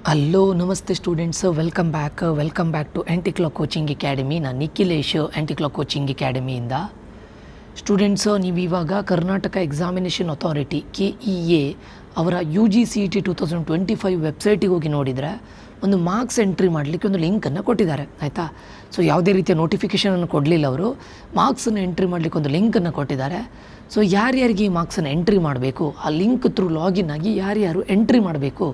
Hello ನಮಸ್ತೆ students, welcome back to anti clock coaching academy. ನಾನು Nikhilesh, anti clock coaching ಅಕಾಡೆಮಿಯಿಂದ. Students, ನೀವು ಇವಾಗ ಕರ್ನಾಟಕ ಎಕ್ಸಾಮಿನೇಷನ್ ಅಥಾರಿಟಿ KEA ಅವರ UGCET 2025 ವೆಬ್ಸೈಟಿಗೆ ಹೋಗಿ ನೋಡಿದರೆ ಒಂದು ಮಾರ್ಕ್ಸ್ ಎಂಟ್ರಿ ಮಾಡಲಿಕ್ಕೆ ಒಂದು ಲಿಂಕನ್ನು ಕೊಟ್ಟಿದ್ದಾರೆ, ಆಯಿತಾ. ಸೊ ಯಾವುದೇ ರೀತಿಯ ನೋಟಿಫಿಕೇಷನನ್ನು ಕೊಡಲಿಲ್ಲ ಅವರು, ಮಾರ್ಕ್ಸನ್ನು ಎಂಟ್ರಿ ಮಾಡಲಿಕ್ಕೆ ಒಂದು ಲಿಂಕನ್ನು ಕೊಟ್ಟಿದ್ದಾರೆ. ಸೊ ಯಾರ್ಯಾರಿಗೆ ಈ ಮಾರ್ಕ್ಸನ್ನು ಎಂಟ್ರಿ ಮಾಡಬೇಕು, ಆ ಲಿಂಕ್ ಥ್ರೂ ಲಾಗಿನ್ ಆಗಿ ಯಾರ್ಯಾರು ಎಂಟ್ರಿ ಮಾಡಬೇಕು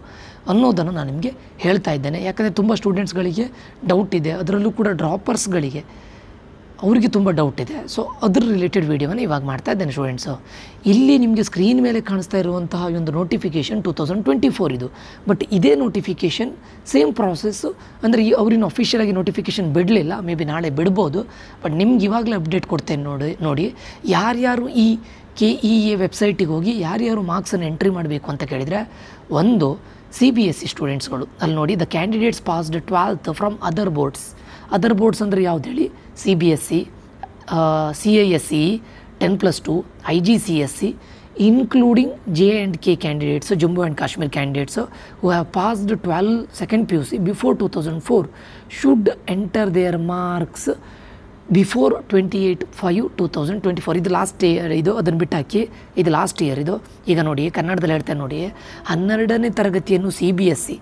ಅನ್ನೋದನ್ನು ನಾನು ನಿಮಗೆ ಹೇಳ್ತಾ ಇದ್ದೇನೆ. ಯಾಕಂದರೆ ತುಂಬ ಸ್ಟೂಡೆಂಟ್ಸ್ಗಳಿಗೆ ಡೌಟ್ ಇದೆ, ಅದರಲ್ಲೂ ಕೂಡ ಡ್ರಾಪರ್ಸ್ಗಳಿಗೆ ಅವರಿಗೆ ತುಂಬ ಡೌಟ್ ಇದೆ. ಸೊ ಅದ್ರ ರಿಲೇಟೆಡ್ ವೀಡಿಯೋವನ್ನು ಇವಾಗ ಮಾಡ್ತಾ ಇದ್ದೇನೆ ಸ್ಟೂಡೆಂಟ್ಸು. ಇಲ್ಲಿ ನಿಮಗೆ ಸ್ಕ್ರೀನ್ ಮೇಲೆ ಕಾಣಿಸ್ತಾ ಇರುವಂತಹ ಒಂದು ನೋಟಿಫಿಕೇಷನ್ 2024 ಇದು. ಬಟ್ ಇದೇ ನೋಟಿಫಿಕೇಷನ್ ಸೇಮ್ ಪ್ರಾಸೆಸ್ಸು, ಅಂದರೆ ಅವ್ರಿನ ಅಫಿಷಿಯಲಾಗಿ ನೋಟಿಫಿಕೇಷನ್ ಬಿಡಲಿಲ್ಲ, ಮೇ ಬಿ ನಾಳೆ ಬಿಡ್ಬೋದು. ಬಟ್ ನಿಮ್ಗೆ ಇವಾಗಲೇ ಅಪ್ಡೇಟ್ ಕೊಡ್ತೇನೆ ನೋಡಿ ಯಾರ್ಯಾರು ಈ KEA ವೆಬ್ಸೈಟಿಗೆ ಹೋಗಿ ಯಾರ್ಯಾರು ಮಾರ್ಕ್ಸನ್ನು ಎಂಟ್ರಿ ಮಾಡಬೇಕು ಅಂತ ಕೇಳಿದರೆ, ಒಂದು CBSE ಸ್ಟೂಡೆಂಟ್ಸ್ಗಳು. ಅಲ್ಲಿ ನೋಡಿ, the candidates passed 12th from other boards ಅಂದರೆ ಯಾವ್ದು ಹೇಳಿ? CBSE, CISE 10+2, IGCSE, including J&K candidates, Jammu and Kashmir candidates who have passed 12 second PUC before 2004 should enter their marks before 28/5/2024. ಇದು ಲಾಸ್ಟ್ ಇಯರ್, ಇದು ಅದನ್ನು ಬಿಟ್ಟು ಹಾಕಿ, ಇದು ಲಾಸ್ಟ್ ಇಯರ್ ಇದು. ಈಗ ನೋಡಿ, ಕನ್ನಡದಲ್ಲಿ ಹೇಳ್ತೇನೆ ನೋಡಿ, 12ನೇ ತರಗತಿಯನ್ನು CBSE,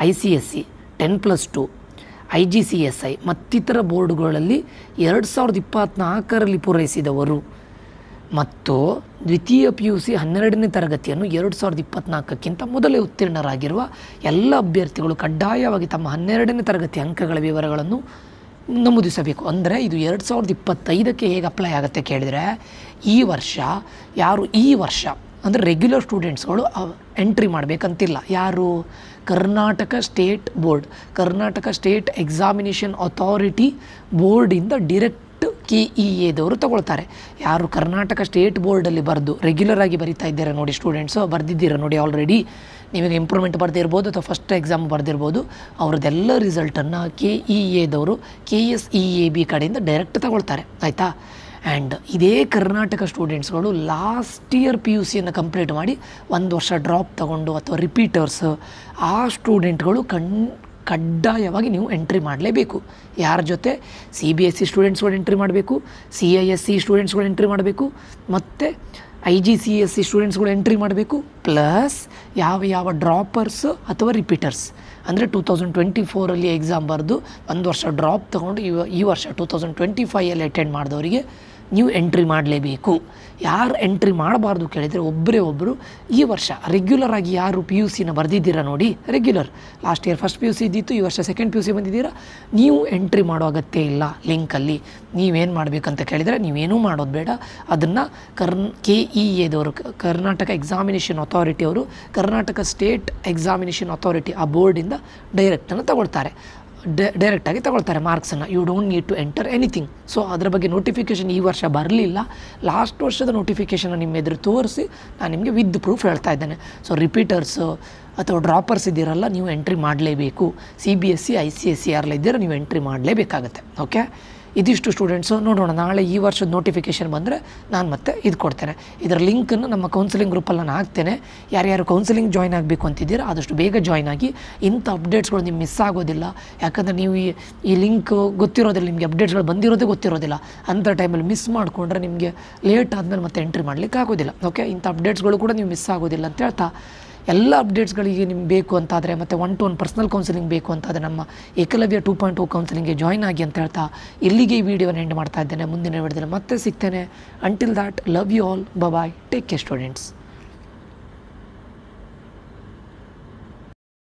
ICSE 10+2, IGCSI ಮತ್ತಿತರ ಬೋರ್ಡುಗಳಲ್ಲಿ 2024ರಲ್ಲಿ ಪೂರೈಸಿದವರು ಮತ್ತು ದ್ವಿತೀಯ PUC 12ನೇ ತರಗತಿಯನ್ನು 2024ಕ್ಕಿಂತ ಮೊದಲೇ ಉತ್ತೀರ್ಣರಾಗಿರುವ ಎಲ್ಲ ಅಭ್ಯರ್ಥಿಗಳು ಕಡ್ಡಾಯವಾಗಿ ತಮ್ಮ 12ನೇ ತರಗತಿ ಅಂಕಗಳ ವಿವರಗಳನ್ನು ನಮೂದಿಸಬೇಕು. ಅಂದರೆ ಇದು 2025ಕ್ಕೆ ಹೇಗೆ ಅಪ್ಲೈ ಆಗುತ್ತೆ ಕೇಳಿದರೆ, ಈ ವರ್ಷ ಅಂದರೆ ರೆಗ್ಯುಲರ್ ಸ್ಟೂಡೆಂಟ್ಸ್ಗಳು ಎಂಟ್ರಿ ಮಾಡಬೇಕಂತಿಲ್ಲ. ಯಾರು? ಕರ್ನಾಟಕ ಸ್ಟೇಟ್ ಎಕ್ಸಾಮಿನೇಷನ್ ಅಥಾರಿಟಿ ಬೋರ್ಡಿಂದ ಡೈರೆಕ್ಟ್ KEAದವರು ತಗೊಳ್ತಾರೆ. ಯಾರು ಕರ್ನಾಟಕ ಸ್ಟೇಟ್ ಬೋರ್ಡಲ್ಲಿ ಬರೆದು ರೆಗ್ಯುಲರಾಗಿ ಬರಿತಾ ಇದ್ದಾರೆ ನೋಡಿ ಸ್ಟೂಡೆಂಟ್ಸು, ಬರೆದಿದ್ದೀರ ನೋಡಿ ಆಲ್ರೆಡಿ, ನಿಮಗೆ ಇಂಪ್ರೂವ್ಮೆಂಟ್ ಬರೆದಿರ್ಬೋದು ಅಥವಾ ಫಸ್ಟ್ ಎಕ್ಸಾಮ್ ಬರೆದಿರ್ಬೋದು, ಅವ್ರದ್ದೆಲ್ಲ ರಿಸಲ್ಟನ್ನು KEAದವರು KSEAB ಕಡೆಯಿಂದ ಡೈರೆಕ್ಟ್ ತಗೊಳ್ತಾರೆ, ಆಯಿತಾ. ಆ್ಯಂಡ್ ಇದೇ ಕರ್ನಾಟಕ ಸ್ಟೂಡೆಂಟ್ಸ್ಗಳು ಲಾಸ್ಟ್ ಇಯರ್ PUCಯನ್ನು ಕಂಪ್ಲೀಟ್ ಮಾಡಿ 1 ವರ್ಷ ಡ್ರಾಪ್ ತಗೊಂಡು ಅಥವಾ ರಿಪೀಟರ್ಸ್, ಆ ಸ್ಟೂಡೆಂಟ್ಗಳು ಕಡ್ಡಾಯವಾಗಿ ನೀವು ಎಂಟ್ರಿ ಮಾಡಲೇಬೇಕು. ಯಾರ ಜೊತೆ? CBSE ಸ್ಟೂಡೆಂಟ್ಸ್ಗಳು ಎಂಟ್ರಿ ಮಾಡಬೇಕು, CISE ಸ್ಟೂಡೆಂಟ್ಸ್ಗಳು ಎಂಟ್ರಿ ಮಾಡಬೇಕು, ಮತ್ತು IGCSE ಸ್ಟೂಡೆಂಟ್ಸ್ಗಳು ಎಂಟ್ರಿ ಮಾಡಬೇಕು. ಪ್ಲಸ್ ಯಾವ ಡ್ರಾಪರ್ಸ್ ಅಥವಾ ರಿಪೀಟರ್ಸ್, ಅಂದರೆ 2024ರಲ್ಲಿ ಎಕ್ಸಾಮ್ ಬರೆದು 1 ವರ್ಷ ಡ್ರಾಪ್ ತೊಗೊಂಡು ಈ ವರ್ಷ 2025ಯಲ್ಲಿ ಅಟೆಂಡ್ ಮಾಡಿದವರಿಗೆ ನೀವು ಎಂಟ್ರಿ ಮಾಡಲೇಬೇಕು. ಯಾರು ಎಂಟ್ರಿ ಮಾಡಬಾರ್ದು ಕೇಳಿದರೆ, ಒಬ್ಬರು ಈ ವರ್ಷ ರೆಗ್ಯುಲರ್ ಆಗಿ ಯಾರು PUCನ ಬರೆದಿದ್ದೀರಾ ನೋಡಿ, regular last year first PUC ಇದ್ದಿತ್ತು, ಈ ವರ್ಷ ಸೆಕೆಂಡ್ PUC ಬಂದಿದ್ದೀರಾ, ನೀವು ಎಂಟ್ರಿ ಮಾಡೋ ಅಗತ್ಯ ಇಲ್ಲ. ಲಿಂಕಲ್ಲಿ ನೀವೇನು ಮಾಡಬೇಕಂತ ಕೇಳಿದರೆ, ನೀವೇನೂ ಮಾಡೋದು ಬೇಡ. ಅದನ್ನು KEAದವರು, ಕರ್ನಾಟಕ ಎಕ್ಸಾಮಿನೇಷನ್ ಅಥಾರಿಟಿ ಅವರು, ಕರ್ನಾಟಕ ಸ್ಟೇಟ್ ಎಕ್ಸಾಮಿನೇಷನ್ ಅಥಾರಿಟಿ ಆ ಬೋರ್ಡಿಂದ ಡೈರೆಕ್ಟಾಗಿ ತಗೊಳ್ತಾರೆ ಮಾರ್ಕ್ಸನ್ನು. You don't need to enter anything. So ಅದರ ಬಗ್ಗೆ ನೋಟಿಫಿಕೇಷನ್ ಈ ವರ್ಷ ಬರಲಿಲ್ಲ. ಲಾಸ್ಟ್ ವರ್ಷದ ನೋಟಿಫಿಕೇಷನ್ ನಿಮ್ಮ ಎದುರು ತೋರಿಸಿ ನಾನು ನಿಮಗೆ ವಿತ್ ಪ್ರೂಫ್ ಹೇಳ್ತಾ ಇದ್ದೇನೆ. ಸೊ ರಿಪೀಟರ್ಸು ಅಥವಾ ಡ್ರಾಪರ್ಸ್ ಇದ್ದೀರಲ್ಲ, ನೀವು ಎಂಟ್ರಿ ಮಾಡಲೇಬೇಕು. CBSE ICSE ಯಾರೆಲ್ಲ ಇದ್ದೀರ, ನೀವು ಎಂಟ್ರಿ ಮಾಡಲೇಬೇಕಾಗತ್ತೆ. ಓಕೆ, ಇದಿಷ್ಟು ಸ್ಟೂಡೆಂಟ್ಸು. ನೋಡೋಣ, ನಾಳೆ ಈ ವರ್ಷದ ನೋಟಿಫಿಕೇಷನ್ ಬಂದರೆ ನಾನು ಮತ್ತೆ ಇದು ಕೊಡ್ತೇನೆ. ಇದರ ಲಿಂಕನ್ನು ನಮ್ಮ ಕೌನ್ಸಿಲಿಂಗ್ ಗ್ರೂಪಲ್ಲಿ ನಾನು ಹಾಕ್ತೇನೆ. ಯಾರ್ಯಾರು ಕೌನ್ಸಿಲಿಂಗ್ ಜಾಯ್ನ್ ಆಗಬೇಕು ಅಂತಿದ್ದೀರಾ ಆದಷ್ಟು ಬೇಗ ಜಾಯ್ನ್ ಆಗಿ. ಇಂಥ ಅಪ್ಡೇಟ್ಸ್ಗಳು ನಿಮ್ಗೆ ಮಿಸ್ ಆಗೋದಿಲ್ಲ. ಯಾಕಂದರೆ ನೀವು ಈ ಲಿಂಕ್ ಗೊತ್ತಿರೋದಿಲ್ಲ, ನಿಮಗೆ ಅಪ್ಡೇಟ್ಸ್ಗಳು ಬಂದಿರೋದೇ ಗೊತ್ತಿರೋದಿಲ್ಲ. ಅಂಥ ಟೈಮಲ್ಲಿ ಮಿಸ್ ಮಾಡಿಕೊಂಡ್ರೆ ನಿಮಗೆ ಲೇಟ್ ಆದಮೇಲೆ ಮತ್ತೆ ಎಂಟ್ರಿ ಮಾಡಲಿಕ್ಕೆ ಆಗೋದಿಲ್ಲ. ಓಕೆ, ಇಂಥ ಅಪ್ಡೇಟ್ಸ್ಗಳು ಕೂಡ ನೀವು ಮಿಸ್ ಆಗೋದಿಲ್ಲ ಅಂತ ಹೇಳ್ತಾ, ಎಲ್ಲ ಅಪ್ಡೇಟ್ಸ್ಗಳಿಗೆ ನಿಮ್ಗೆ ಬೇಕು ಅಂತಾದರೆ ಮತ್ತು 1-to-1 ಪರ್ಸ್ನಲ್ ಕೌನ್ಸಿಲಿಂಗ್ ಬೇಕು ಅಂತಾದರೆ ನಮ್ಮ ಏಕಲವ್ಯ 2.0 ಕೌನ್ಸಿಲಿಂಗ್ಗೆ ಜಾಯ್ನ್ ಆಗಿ ಅಂತ ಹೇಳ್ತಾ ಇಲ್ಲಿಗೆ ಈ ವಿಡಿಯೋನ ಎಂಡ್ ಮಾಡ್ತಾ ಇದ್ದೇನೆ. ಮುಂದಿನ ವಿಡಿಯೋದಲ್ಲಿ ಮತ್ತೆ ಸಿಗ್ತೇನೆ. Until that, love you all, bye, take care students.